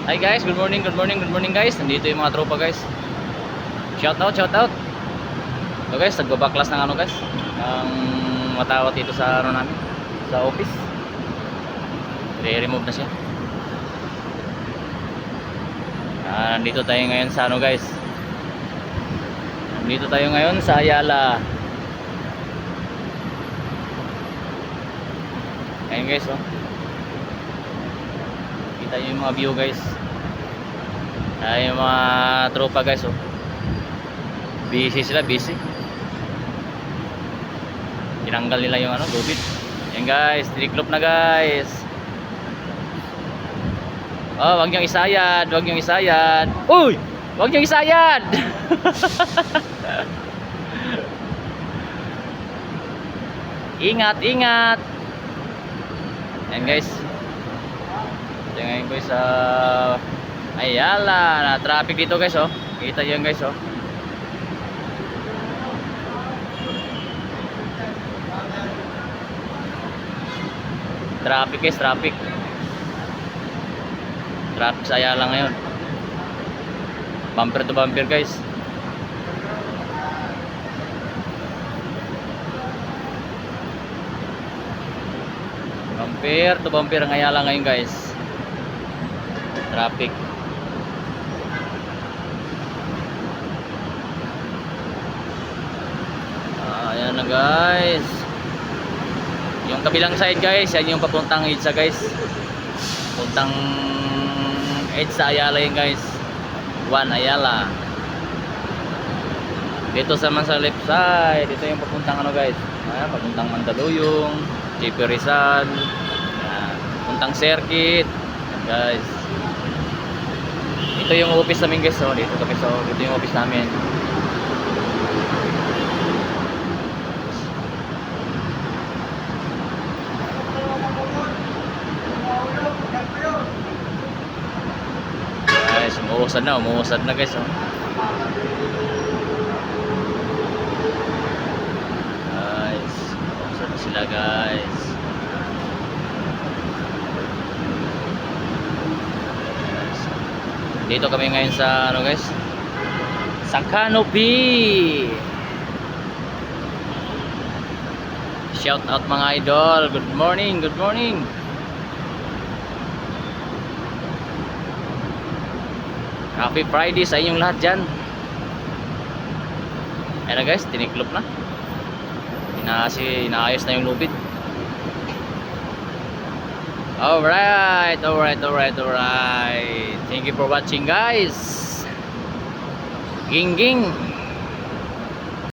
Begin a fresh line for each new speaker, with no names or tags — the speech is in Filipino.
Hi guys, good morning, good morning, good morning guys. Nandito yung mga tropa guys. Shout out, shout out. So guys, nagbabaklas ng ano guys. Ang matawat dito sa ano namin, sa office. I-remove na siya. Nandito tayo ngayon sa ano guys. Nandito tayo ngayon sa Ayala. Ayun guys, oh. Kita nyo yung mga view guys. Ay yung mga tropa guys, oh. Busy sila, busy. Tinanggal nila yung ano, gubit. Yan guys, tiniklop na guys. Oh, wag niyong isayad, wag niyong isayad. Uy! Wag niyong isayad. Ingat, ingat. Yan guys. Ito ngayon guys sa Ayala. Na traffic dito guys, oh. Kita yan guys, oh. Traffic guys, traffic. Traffic sa Ayala ngayon. Bumper to bumper guys. Bumper to bumper ang Ayala ngayon guys. Traffic. Ayan na guys. Yung kabilang side guys, yan yung papuntang EDSA guys. Puntang EDSA Ayala yun guys. One Ayala. Dito sa left side, ito yung papuntang ano guys. Ayan, papuntang Mandaluyong, JP Rizal. Ayan, puntang circuit. Ayan, guys. Ito yung office namin guys, oh. Dito kami, so ito yung office namin. Guys, umuusad na guys, oh. Guys, umuusad na sila guys. Dito kami ngayon sa ano guys, sa Canopy. Shout out mga idol. Good morning, good morning. Happy Friday sa inyong lahat dyan. Ayan na guys, tiniklop na. Inaayos na yung lubid. Alright. Thank you for watching guys. Ging ging.